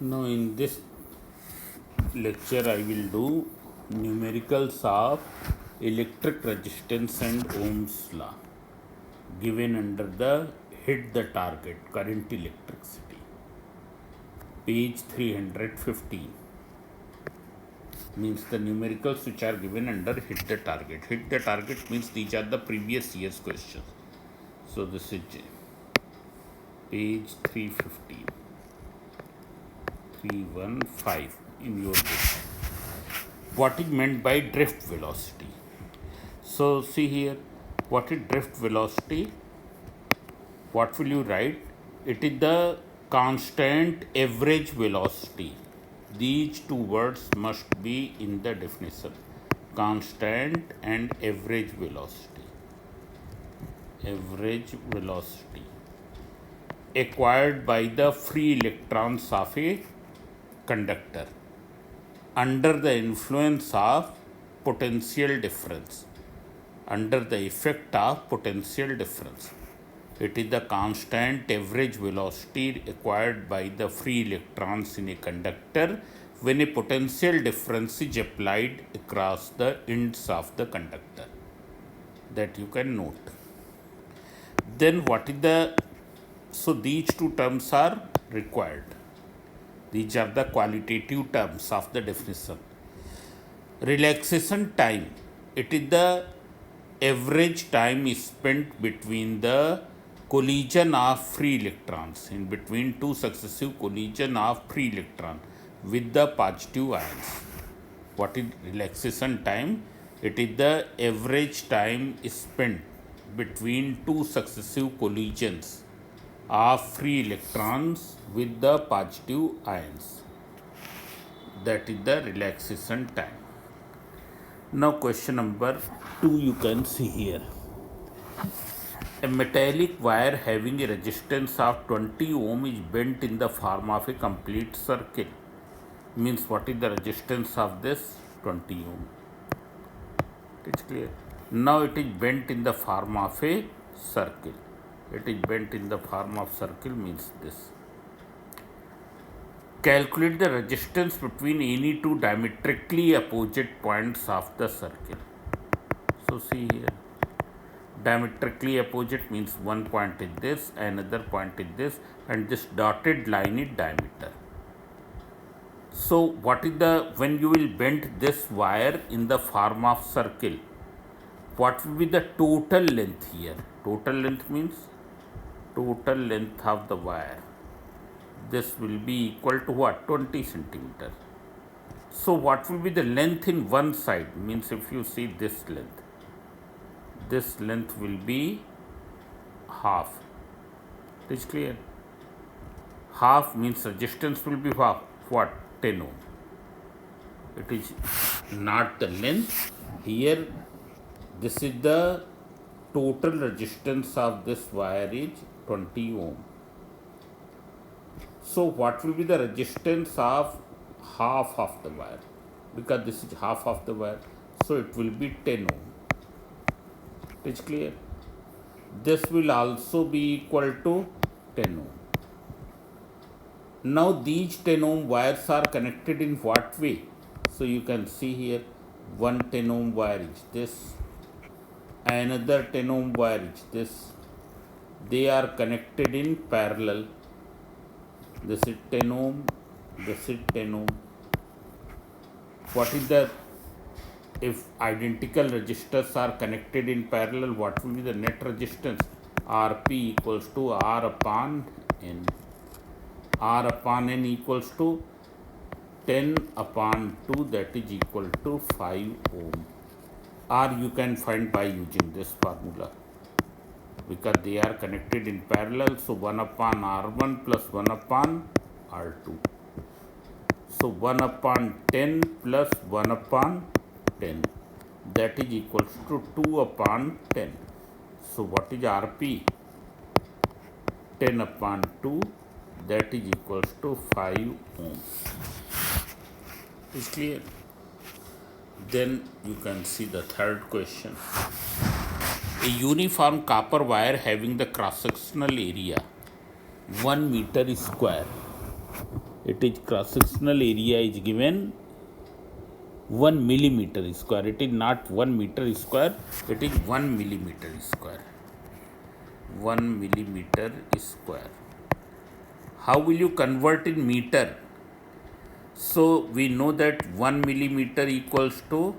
Now in this lecture I will do numericals of electric resistance and Ohm's law given under the hit the target current electricity, page 315. Means the numericals which are given under hit the target. Hit the target means these are the previous year's questions. So this is page 315 in your book. What is meant by drift velocity? So see here, what is drift velocity? What will you write? It is the constant average velocity. These two words must be in the definition. Constant and average velocity. Average velocity acquired by the free electrons of a conductor under the influence of potential difference, under the effect of potential difference. It is the constant average velocity acquired by the free electrons in a conductor when a potential difference is applied across the ends of the conductor. That you can note. Then what is the, so these two terms are required. These are the qualitative terms of the definition. Relaxation time, it is the average time is spent between the collision of free electrons, in between two successive collision of free electron with the positive ions. What is relaxation time? It is the average time is spent between two successive collisions of free electrons with the positive ions. That is the relaxation time. Now question number 2 you can see here. A metallic wire having a resistance of 20 ohm is bent in the form of a complete circle. Means what is the resistance of this? 20 ohm. It's clear. Now it is bent in the form of a circle. It is bent in the form of circle means this. Calculate the resistance between any two diametrically opposite points of the circle. So see here, diametrically opposite means one point is this, another point is this, and this dotted line is diameter. So what is the, when you will bend this wire in the form of circle, what will be the total length here? Total length means total length of the wire. This will be equal to what? 20 centimeter. So what will be the length in one side? Means if you see this length will be half. It is clear? Half means resistance will be half. What? 10 ohm. It is not the length. Here this is the total resistance of this wire is 20 ohm. So what will be the resistance of half of the wire? Because this is half of the wire, so it will be 10 ohm. It is clear? This will also be equal to 10 ohm. Now these 10 ohm wires are connected in what way? So you can see here, one 10 ohm wire is this, another 10 ohm wire is this. They are connected in parallel. This is 10 ohm, this is 10 ohm. What is the, if identical resistors are connected in parallel, what will be the net resistance? Rp equals to R upon N. R upon N equals to 10 upon 2, that is equal to 5 ohm. Or you can find by using this formula, because they are connected in parallel. So 1 upon R1 plus 1 upon R2. So 1 upon 10 plus 1 upon 10, that is equals to 2 upon 10. So what is Rp? 10 upon 2, that is equals to 5 ohms. Is clear? Then you can see the third question. A uniform copper wire having the cross-sectional area 1 meter square. it is cross-sectional area is given 1 millimeter square. It is not 1 meter square, it is 1 millimeter square. 1 millimeter square. How will you convert in meter? So we know that 1 millimeter equals to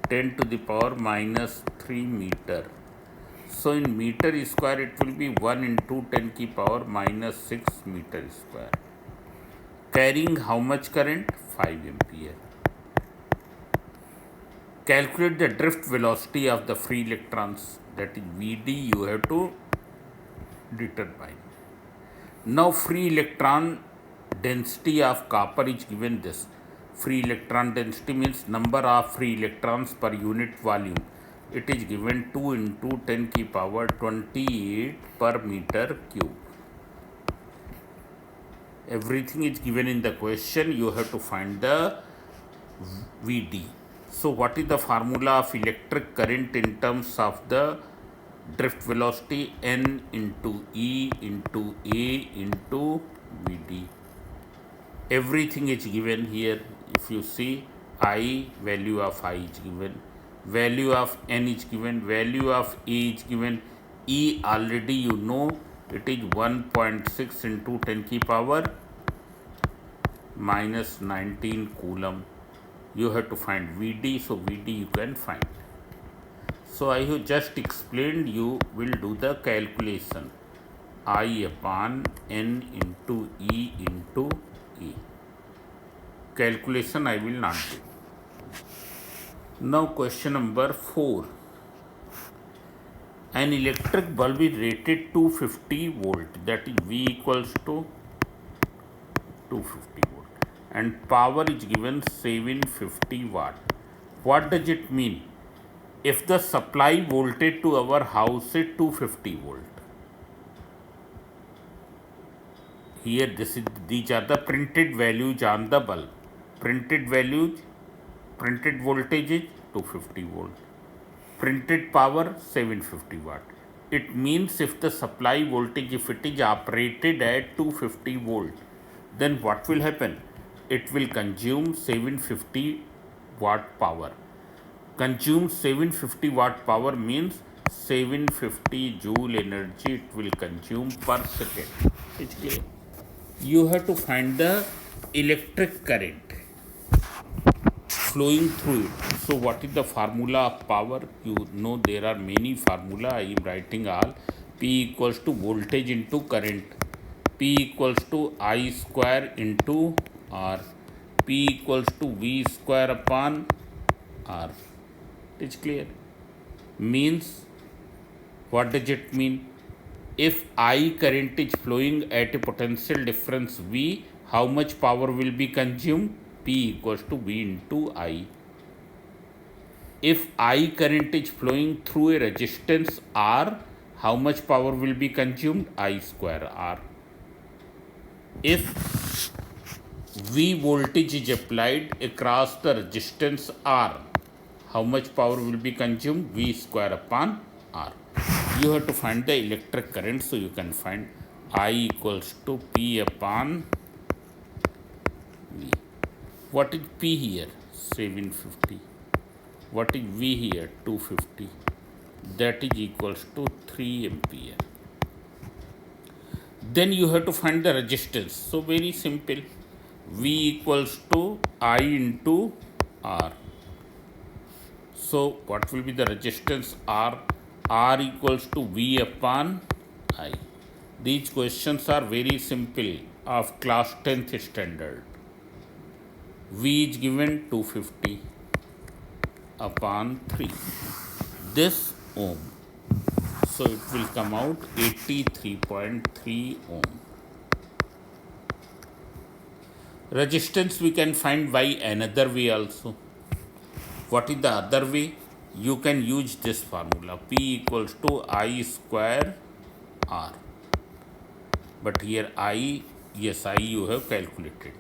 10 to the power minus 3 meter. So in meter square it will be 1 into 10 ki power minus 6 meter square. Carrying how much current? 5 ampere. Calculate the drift velocity of the free electrons, that is Vd you have to determine. Now free electron density of copper is given this. Free electron density means number of free electrons per unit volume. It is given 2 into 10 ki power 28 per meter cube. Everything is given in the question. You have to find the Vd. So what is the formula of electric current in terms of the drift velocity? N into E into A into Vd. Everything is given here. If you see, I, value of I is given, value of N is given, value of A is given, E already you know, it is 1.6 into 10 ki power minus 19 coulomb. You have to find Vd, so Vd you can find. So I have just explained, you will do the calculation. I upon N into E into E. Calculation I will not do. Now question number 4. An electric bulb is rated 250 volt, that is V equals to 250 volt, and power is given 750 watt. What does it mean? If the supply voltage to our house is 250 volt, here these are the printed values on the bulb. Printed values, printed voltage is 250 volt. Printed power 750 watt. It means if the supply voltage, if it is operated at 250 volt, then what will happen? It will consume 750 watt power. Consume 750 watt power means 750 joule energy it will consume per second. It's clear. You have to find the electric current flowing through it. So what is the formula of power? You know there are many formula. I am writing all. P equals to voltage into current. P equals to I square into R. P equals to V square upon R. It's clear. Means, what does it mean? If I current is flowing at a potential difference V, how much power will be consumed? P equals to V into I. If I current is flowing through a resistance R, how much power will be consumed? I square R. If V voltage is applied across the resistance R, how much power will be consumed? V square upon R. You have to find the electric current, so you can find I equals to P upon V. What is P here? 750. What is V here? 250. That is equals to 3 ampere. Then you have to find the resistance. So very simple. V equals to I into R. So what will be the resistance R? R equals to V upon I. These questions are very simple of class 10th standard. V is given 250 upon 3. This ohm. So it will come out 83.3 ohm. Resistance we can find by another way also. What is the other way? You can use this formula. P equals to I square R. But here I, yes, I you have calculated.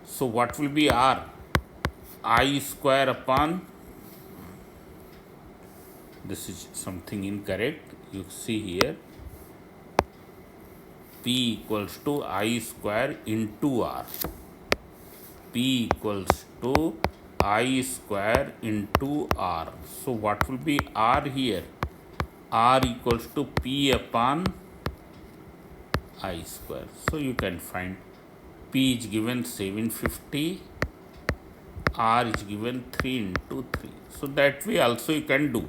So what will be R? I square upon, this is something incorrect. You see here, P equals to I square into R. P equals to I square into R. So what will be R here? R equals to P upon I square. So you can find P is given 750, R is given 3 into 3. So that way also you can do.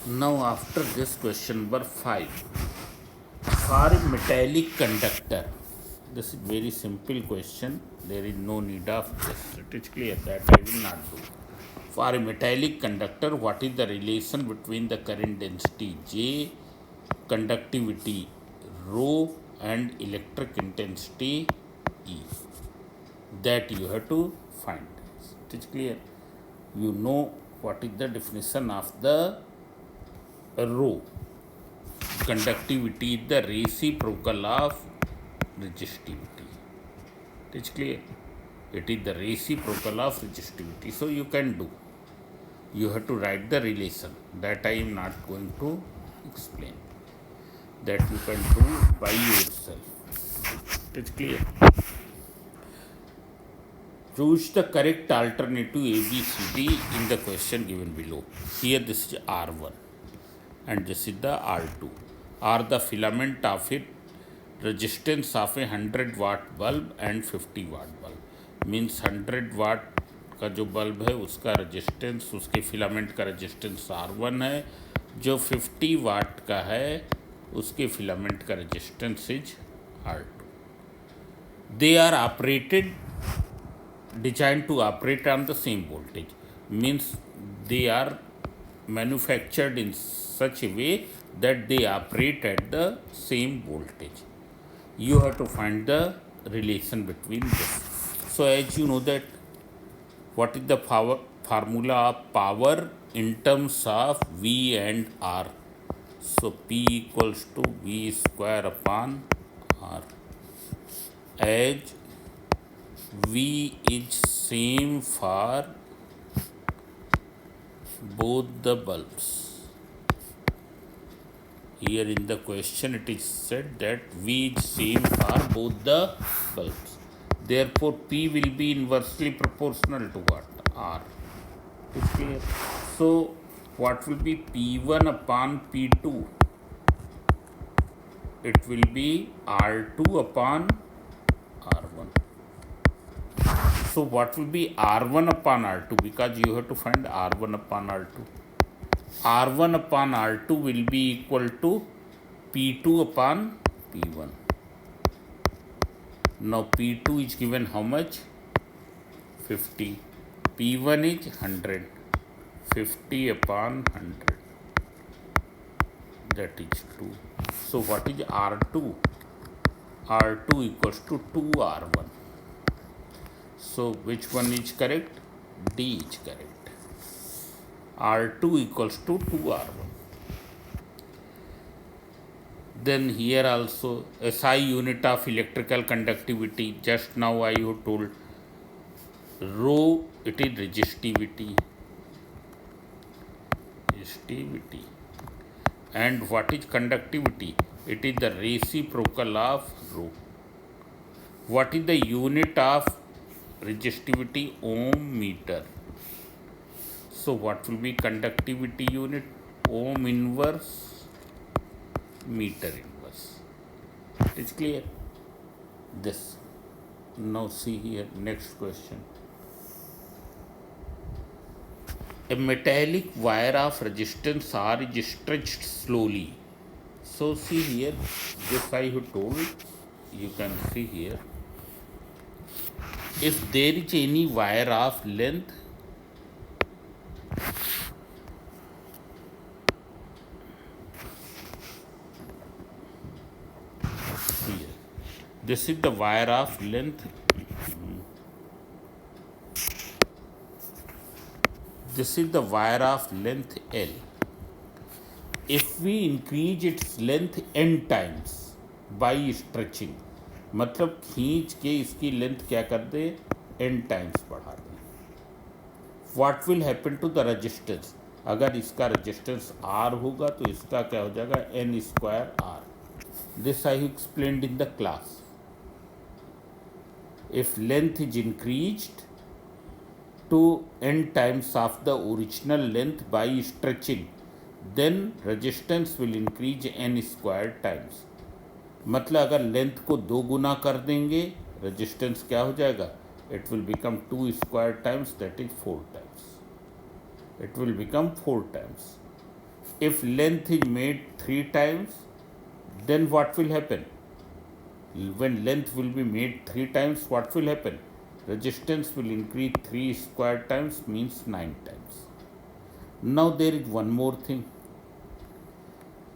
Now after this, question number 5. For a metallic conductor, this is very simple question. There is no need of this. It is clear that I will not do. For a metallic conductor, what is the relation between the current density J, conductivity rho, and electric intensity E? That you have to find. It is clear. You know what is the definition of the rho. Conductivity is the reciprocal of resistivity. It is clear. It is the reciprocal of resistivity. So you can do. You have to write the relation. That I am not going to explain. That you can do by yourself. It is clear. Choose the correct alternative A, B, C, D in the question given below. Here this is R1 and this is the R2. Are the filament of it resistance of a 100 watt bulb and 50 watt bulb. Means 100 watt का जो bulb है उसका resistance, उसके filament का resistance R1 है, जो 50 वाट का है उसके फिलामेंट का resistance is R2. They are operated, designed to operate on the same voltage. Means they are manufactured in such a way that they operate at the same voltage. You have to find the relation between them. So as you know that what is the formula of power in terms of V and R. So P equals to V square upon R. As V is same for both the bulbs. Here in the question it is said that V is same for both the bulbs. Therefore, P will be inversely proportional to what? R. Is clear? So, what will be P1 upon P2? It will be R2 upon R1. So, what will be R1 upon R2? Because you have to find R1 upon R2. R1 upon R2 will be equal to P2 upon P1. Now P2 is given how much? 50. P1 is 100. 50 upon 100. That is 2. So what is R2? R2 equals to 2R1. So which one is correct? D is correct. R2 equals to 2R1. Then here also SI unit of electrical conductivity. Just now I have told rho, it is resistivity. And what is conductivity? It is the reciprocal of rho. What is the unit of resistivity? Ohm meter. So what will be conductivity unit? Ohm inverse meter inverse. It is clear? This. Now see here, next question. A metallic wire of resistance R is stretched slowly. So see here, this I have told, you can see here. If there is any wire of length here, this is the wire of length, this is the wire of length L. If we increase its length n times by stretching, मतलब खींच के इसकी length क्या कर दे, n times बढ़ा दें, what will happen to the resistance? अगर इसका रेजिस्टेंस R होगा तो इसका क्या हो जाएगा, n square R. This I explained in the class. If length is increased to n times of the original length by stretching, then resistance will increase n squared times. मतलब अगर length को 2 गुना कर देंगे रेजिस्टेंस क्या हो जाएगा? It will become 2 square times, that is 4 times. It will become 4 times. If length is made 3 times, then what will happen? When length will be made 3 times, what will happen? Resistance will increase 3 square times, means 9 times. Now there is one more thing.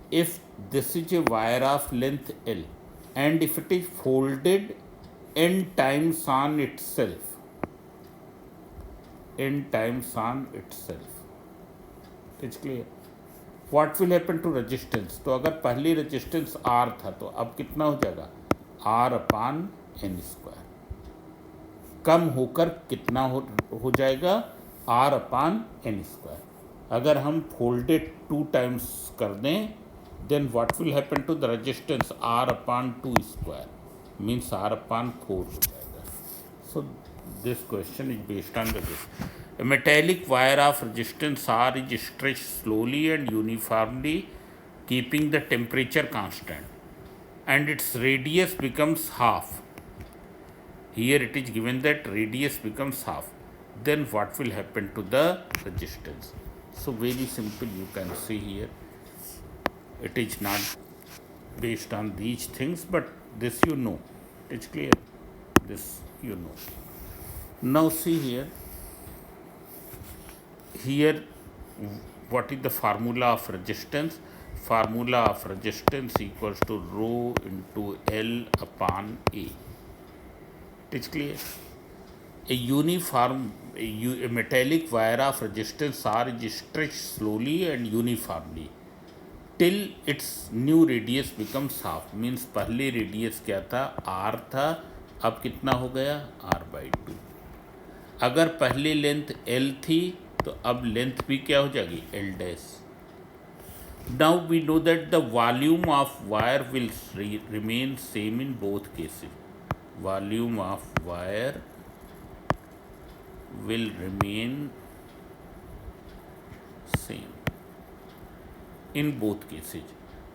If this is a wire of length L and if it is folded n times on itself, n times on itself, it is clear. What will happen to resistance? तो अगर पहले resistance R था तो अब कितना हो जाएगा? R अपान n square. कम होकर कितना हो जाएगा? R अपान n स्क्वायर. अगर हम फोल्डेड 2 टाइम्स कर दें, then what will happen to the resistance? R upon 2 square means R upon 4 हो जाएगा. So this question is based on this. A metallic wire of resistance R is stretched slowly and uniformly, keeping the temperature constant, and its radius becomes half. Here it is given that radius becomes half. Then what will happen to the resistance? So very simple, you can see here. It is not based on these things, but this you know. It's clear. This you know. Now see here. Here, what is the formula of resistance? Formula of resistance equals to rho into L upon A. It is clear. A metallic wire of resistance R is stretched slowly and uniformly till its new radius becomes half. Means पहले radius क्या था? R था, अब कितना हो गया? R/2. अगर पहले लेंथ L थी तो अब लेंथ भी क्या हो जाएगी? L dash. Now we know that the volume of wire will remain same in both cases. Volume of wire will remain same in both cases.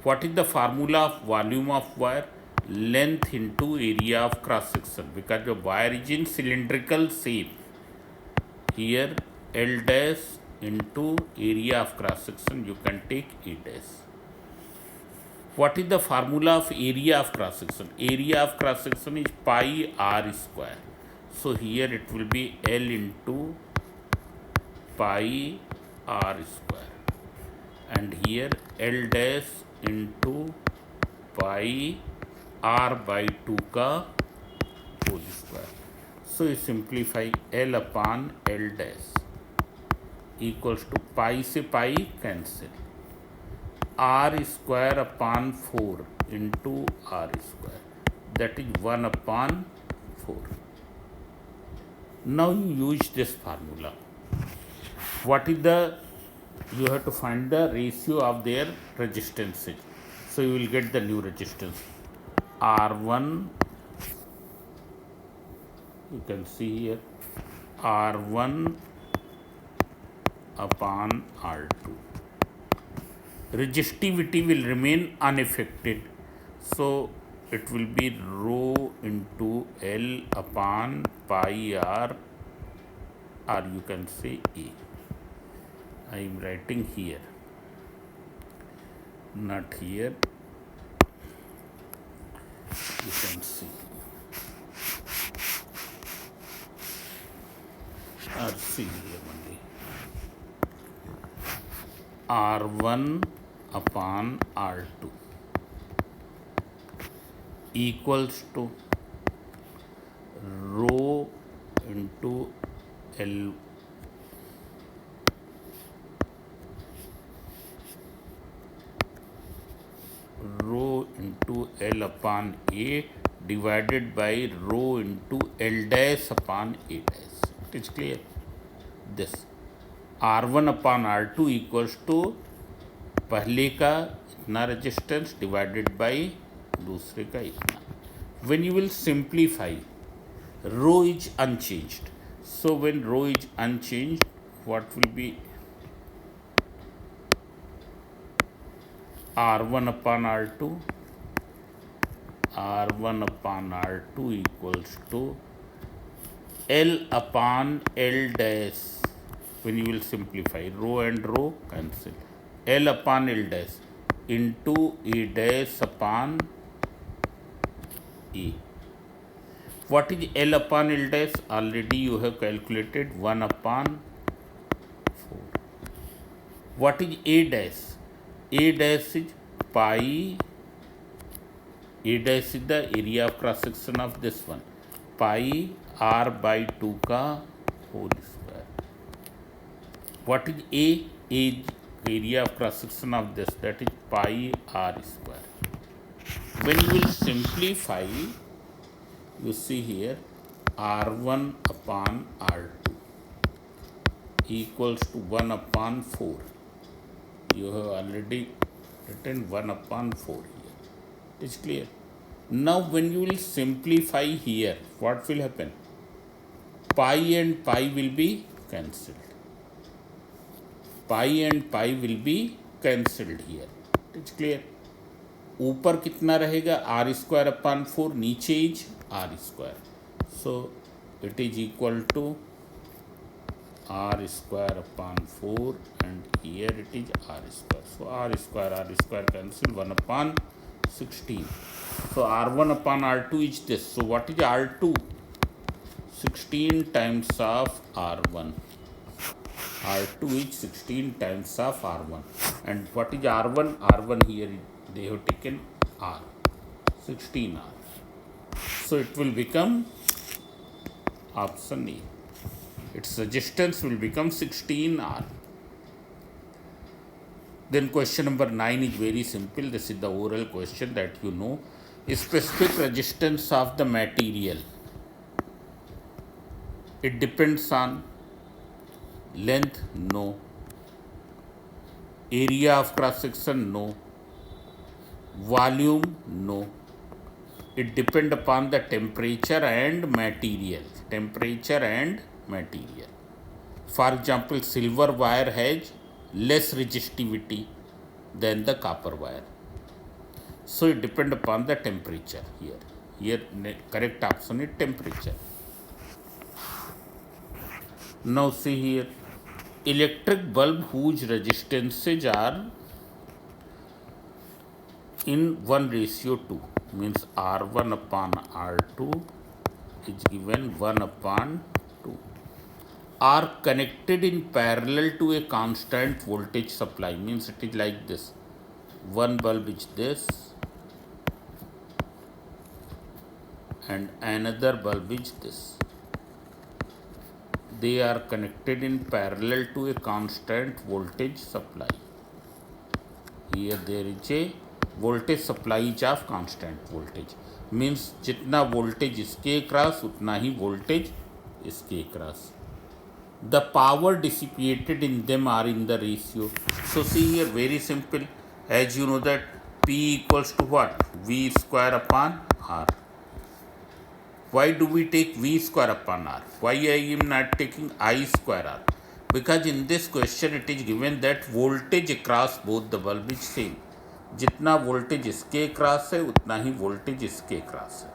What is the formula of volume of wire? Length into area of cross section, because the wire is in cylindrical shape. Here L dash into area of cross section, you can take A dash. What is the formula of area of cross section? Area of cross section is pi r square. So here it will be L into pi r square, and here L dash into pi r/2 का whole square. So you simplify L upon L dash equals to pi से pi cancel, r square upon 4 into r square, that is 1 upon 4. Now you use this formula. What is the, you have to find the ratio of their resistances. So you will get the new resistance. R1, you can see here, R1 upon R2. Resistivity will remain unaffected. So it will be rho into L upon pi r, or you can say A. I am writing here, not here. You can see, or see here only. R1 upon R2 equals to rho into L rho into L upon A divided by rho into L dash upon A dash. It is clear. This R1 upon R2 equals to पहले का इतना resistance divided by दूसरे का इतना. When you will simplify, rho is unchanged. So when rho is unchanged, what will be R1 upon R2? R1 upon R2 equals to L upon L dash. When you will simplify, rho and rho cancel. L upon L dash into E dash upon E. What is L upon L dash? Already you have calculated 1 upon 4. What is A dash? A dash is pi. A dash is the area of cross section of this one. Pi R by 2 ka whole square. What is A? A is area of cross section of this, that is pi R square. When you will simplify, you see here R1 upon R2 equals to 1 upon 4. You have already written 1 upon 4 here. It is clear. Now when you will simplify here, what will happen? Pi and pi will be cancelled. Pi and pi will be cancelled here. It is clear. ऊपर कितना रहेगा? R square upon 4. नीचे is R square. So it is equal to R square upon 4 and here it is R square. So R square cancel, 1 upon 16. So R1 upon R2 is this. So what is R2? 16 times of R1. R2 is 16 times of R1. And what is R1? R1 here they have taken R. 16 R. So it will become option A. Its resistance will become 16 R. Then question number 9 is very simple. This is the oral question that you know. Specific resistance of the material. It depends on length, no. Area of cross section, no. Volume, no. It depends upon the temperature and material. Temperature and material. For example, silver wire has less resistivity than the copper wire. So it depends upon the temperature here. Here correct option is temperature. Now see here, electric bulb whose resistances are in 1:2 means R1 upon R2 is given 1 upon 2 are connected in parallel to a constant voltage supply, means it is like this. One bulb is this and another bulb is this. They are connected in parallel to a constant voltage supply. Here there is a voltage supply of constant voltage, means जितना voltage इसके across उतना ही voltage इसके across. The power dissipated in them are in the ratio. So see here, very simple. As you know that P equals to what? V square upon R. Why do we take V square upon R? Why I am not taking I square R? Because in this question it is given that voltage across both the bulb is same. जितना voltage इसके across है उतना ही voltage इसके across है.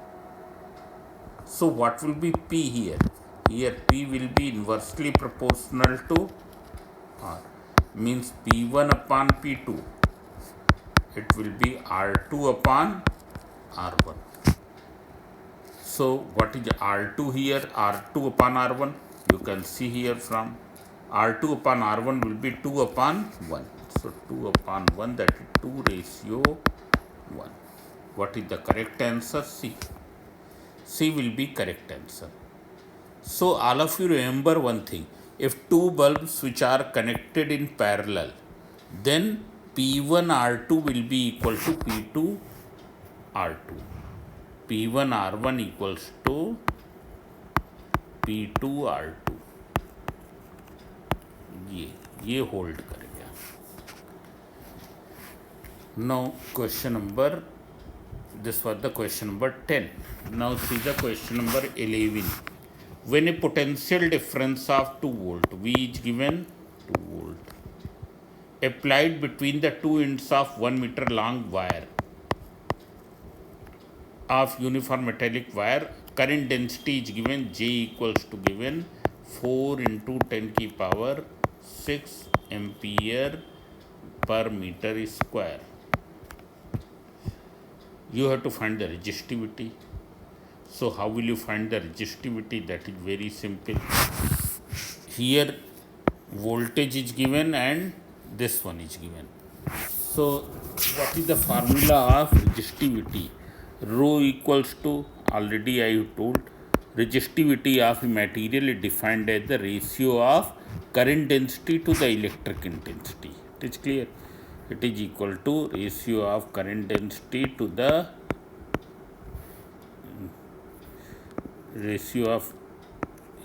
So what will be P here? Here P will be inversely proportional to R. Means P1 upon P2. It will be R2 upon R1. So what is R2 here? R2 upon R1. You can see here from R2 upon R1 will be 2 upon 1. So 2 upon 1, that is 2:1. What is the correct answer? C. C will be correct answer. So all of you remember one thing. If two bulbs which are connected in parallel, then P1 R2 will be equal to P2 R2. P1 R1 equals to P2 R2. ये hold करेगा. Now question number This was the question number 10. Now see the question number 11. When a potential difference of 2 volt, V is given 2 volt, applied between the two ends of 1 meter long wire of uniform metallic wire, current density is given J equals to given 4 into 10 की power 6 ampere per meter square. You have to find the resistivity. So how will you find the resistivity? That is very simple. Here voltage is given and this one is given. So what is the formula of resistivity? Rho equals to, already I told, resistivity of a material is defined as the ratio of current density to the electric intensity. It is clear. It is equal to ratio of current density to the ratio of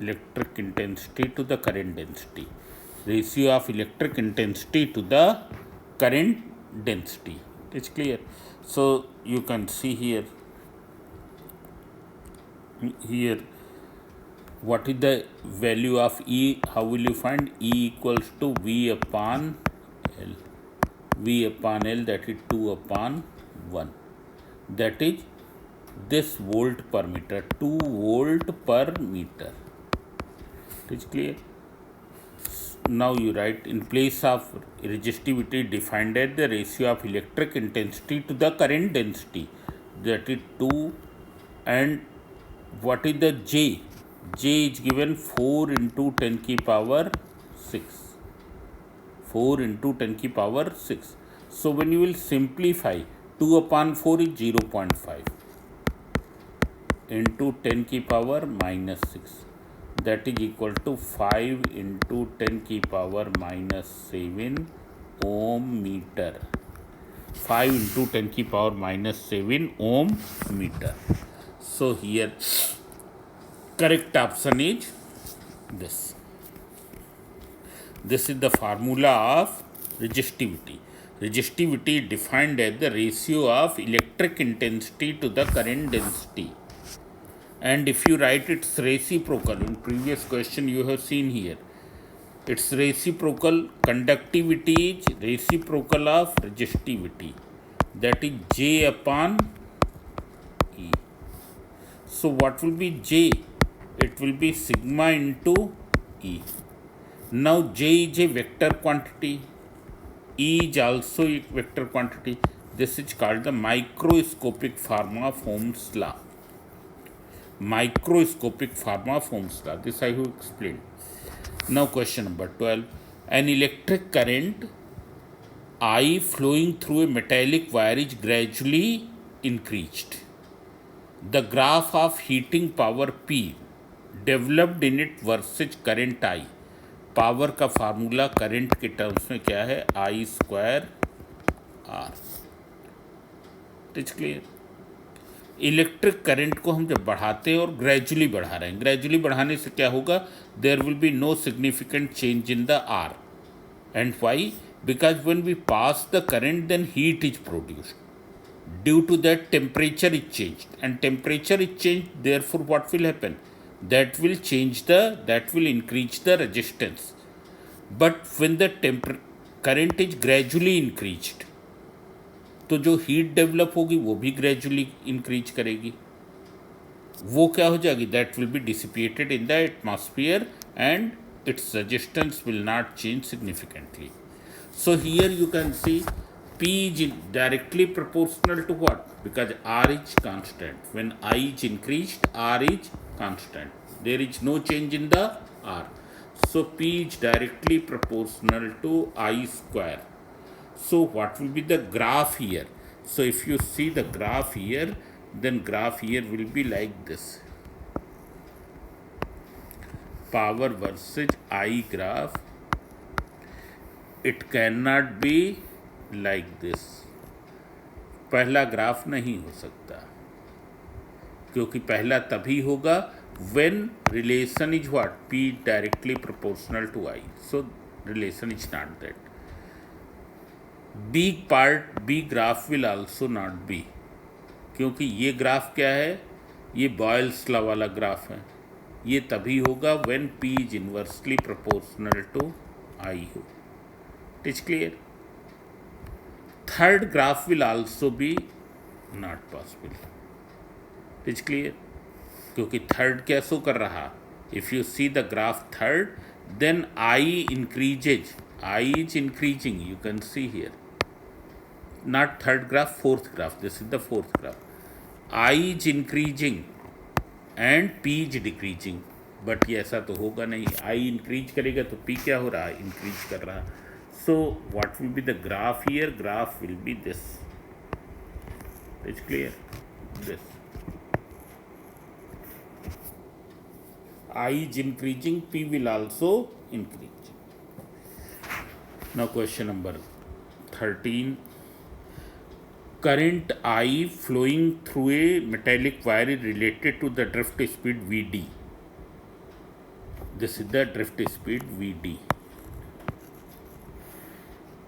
electric intensity to the current density. Ratio of electric intensity to the current density. It's clear. So you can see here what is the value of E. How will you find? E equals to V upon L. V upon L, that is 2 upon 1. That is this volt per meter, 2 volt per meter. It is clear. Now you write, in place of resistivity defined as the ratio of electric intensity to the current density, that is 2, and what is the J? J is given 4 into 10 की power 6. 4 into 10 की power 6. So when you will simplify, 2 upon 4 is 0.5 into 10 की power minus 6. That is equal to 5 into 10 की power minus 7 ohm meter. 5 into 10 की power minus 7 ohm meter. So here correct option is this. This is the formula of resistivity. Resistivity defined as the ratio of electric intensity to the current density. And if you write its reciprocal, in previous question you have seen here, its reciprocal, conductivity is reciprocal of resistivity, that is J upon E. So what will be J? It will be sigma into E. Now J is a vector quantity, E is also a vector quantity. This is called the microscopic form of Ohm's law. Microscopic form of Ohm's law. This I have explained. Now question number 12. An electric current I flowing through a metallic wire is gradually increased. The graph of heating power P developed in it versus current I. Power का formula current के terms में क्या है? I square R. It's clear. Electric current को हम जब बढ़ाते हैं और ग्रेजुअली बढ़ा रहे हैं, ग्रेजुअली बढ़ाने से क्या होगा? There will be no significant change in the R. And Y? Because when we pass the current then heat is produced. Due to that, temperature is changed, and temperature is changed, therefore what will happen? That will increase the resistance. But when the current is gradually increased, तो जो heat develop होगी वो भी gradually increase करेगी. वो क्या हो जाएगी? That will be dissipated in the atmosphere and its resistance will not change significantly. So here you can see P is directly proportional to what? Because R is constant. When I is increased, R is constant. There is no change in the R. So P is directly proportional to I square. So what will be the graph here? So if you see the graph here, then graph here will be like this. Power versus I graph. It cannot be like this. पहला graph नहीं हो सकता, क्योंकि पहला तभी होगा when relation is what? P directly proportional to I. So relation is not that. B graph will also not be. क्योंकि ये ग्राफ क्या है, ये बॉयल्स लॉ वाला ग्राफ है। ये तभी होगा when P is inversely proportional to I हो। It is clear. Third graph will also be not possible. It is clear, क्योंकि थर्ड क्या शो कर रहा, if you see the graph third, then I increases, I is increasing, you can see here, not third graph, fourth graph, this is the fourth graph. I is increasing and P is decreasing, but ये ऐसा तो होगा नहीं। I increase करेगा तो P क्या हो रहा है, इंक्रीज कर रहा। So what will be the graph here, graph will be this. It's clear, this I is increasing, P will also increase. Now question number 13. Current I flowing through a metallic wire is related to the drift speed Vd. This is the drift speed Vd.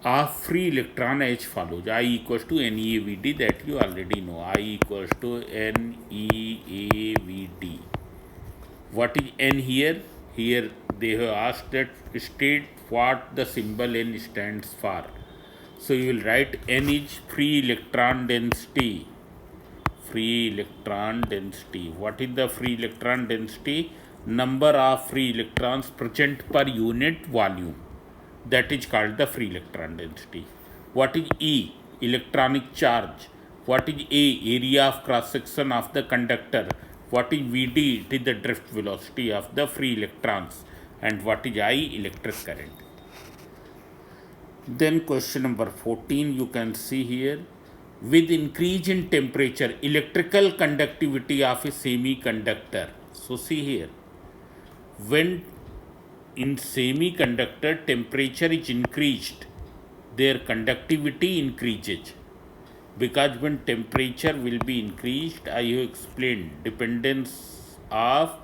A free electron as follows. I equals to NeAVd, that you already know. I equals to NeAVd. What is N here? Here they have asked that state what the symbol N stands for. So you will write N is free electron density. Free electron density. What is the free electron density? Number of free electrons present per unit volume. That is called the free electron density. What is E? Electronic charge. What is A? Area of cross section of the conductor. What is Vd? It is the drift velocity of the free electrons. And what is I? Electric current. Then question number 14, you can see here, with increase in temperature, electrical conductivity of a semiconductor. So see here, when in semiconductor temperature is increased, their conductivity increases. Because when temperature will be increased, I have explained dependence of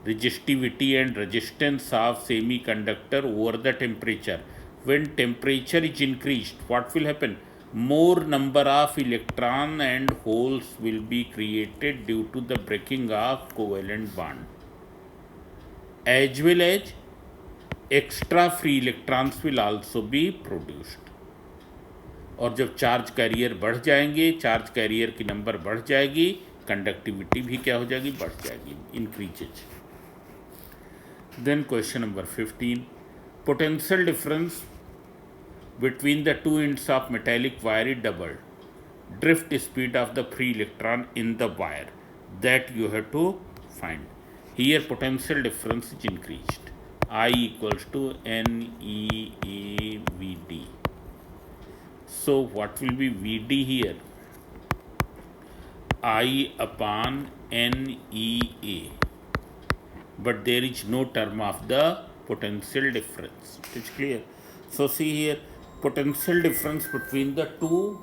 resistivity and resistance of semiconductor over the temperature. When temperature is increased, what will happen? More number of electron and holes will be created due to the breaking of covalent bond, as well as extra free electrons will also be produced. और जब charge carrier बढ़ जाएंगे, charge carrier की number बढ़ जाएगी, conductivity भी क्या हो जाएगी, बढ़ जाएगी, increases. Then question number 15, potential difference between the two ends of metallic wire is doubled. Drift speed of the free electron in the wire, that you have to find. Here potential difference is increased. I equals to NeAVd. So what will be Vd here? I upon NeA. But there is no term of the potential difference. It is clear. So see here, potential difference between the two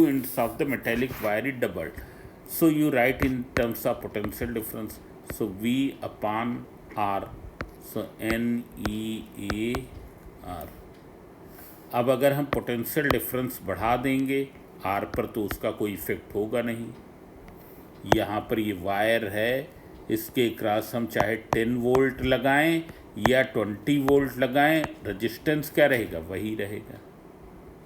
ends of the metallic wire is doubled. So you write in terms of potential difference. So V upon R. So NeAR. अब अगर हम potential difference बढ़ा देंगे R पर तो उसका कोई effect होगा नहीं। यहाँ पर ये वायर है, इसके क्रॉस हम चाहे 10 वोल्ट लगाएं या 20 वोल्ट लगाएं, रेजिस्टेंस क्या रहेगा, वही रहेगा।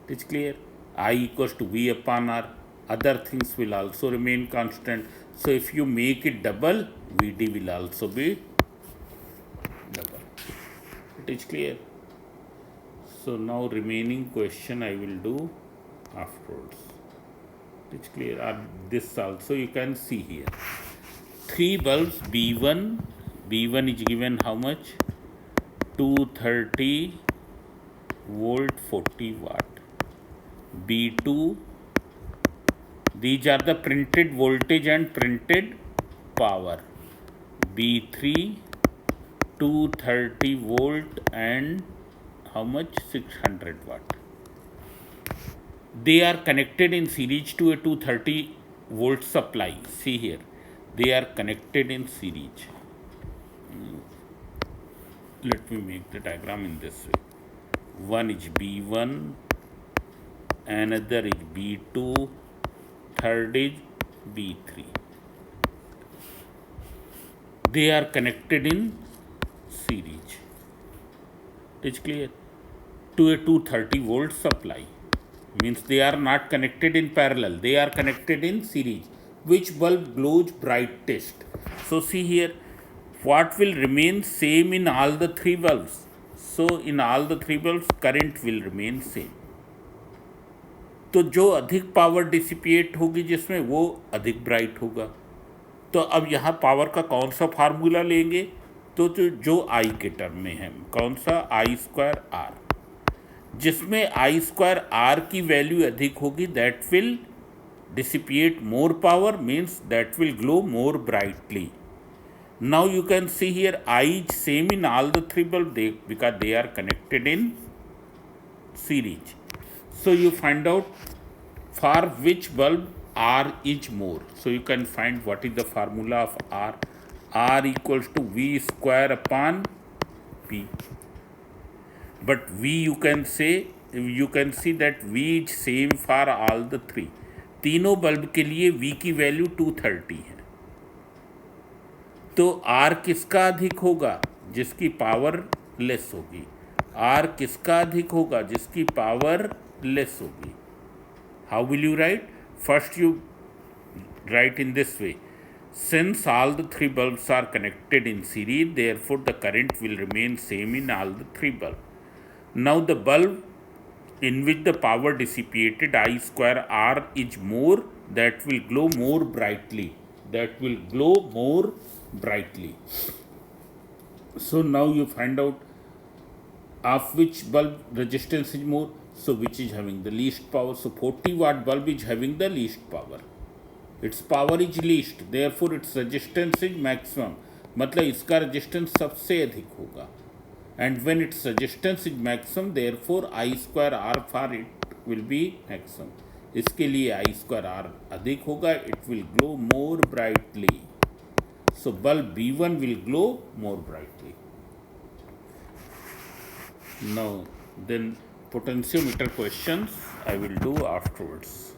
It is clear. I equals to V upon R. Other things will also remain constant. So if you make it double, Vd will also be double. It is clear. So now remaining question I will do afterwards. It's clear. This also you can see here. 3 bulbs B1 is given how much? 230 volt 40 watt. B2, these are the printed voltage and printed power. B3, 230 volt and how much? 600 watt. They are connected in series to a 230 volt supply. See here, they are connected in series. Let me make the diagram in this way. One is B1, another is B2, third is B3. They are connected in series. It is clear? To a 230 volt supply. Means they are not connected in parallel, they are connected in series. Which bulb glows brightest? So see here, what will remain same in all the three bulbs? So in all the three bulbs current will remain same. तो जो अधिक power dissipate होगी जिसमें वो अधिक bright होगा. तो अब यहाँ पावर का कौन सा फार्मूला लेंगे? तो जो आई के टर्म में है, कौन सा? आई स्क्वायर आर. जिसमें आई स्क्वायर आर की वैल्यू अधिक होगी that will dissipate more power, means that will glow more brightly. Now you can see here I is same in all the three bulbs because they are connected in series. So you find out for which bulb R is more. So you can find what is the formula of R. R equals to V square upon P. But V you can see that V is same for all the three. तीनों bulb के लिए V की value 230 है. तो R किसका अधिक होगा? जिसकी पावर लेस होगी. R किसका अधिक होगा? जिसकी पावर लेस होगी. How will you right? First you right in this way. Since all the three bulbs are connected in series, therefore the current will remain same in all the three bulbs. Now the bulb in which the power dissipated I square R is more, that will glow more brightly. That will glow more brightly. So now you find out of which bulb resistance is more. So which is having the least power. So 40 watt bulb is having the least power. Its power is least, therefore its resistance is maximum. मतलब इसका resistance सबसे अधिक होगा. And when its resistance is maximum, therefore I square R for it will be maximum. इसके लिए I square R अधिक होगा, it will glow more brightly. So bulb B1 will glow more brightly. Now then potentiometer questions I will do afterwards.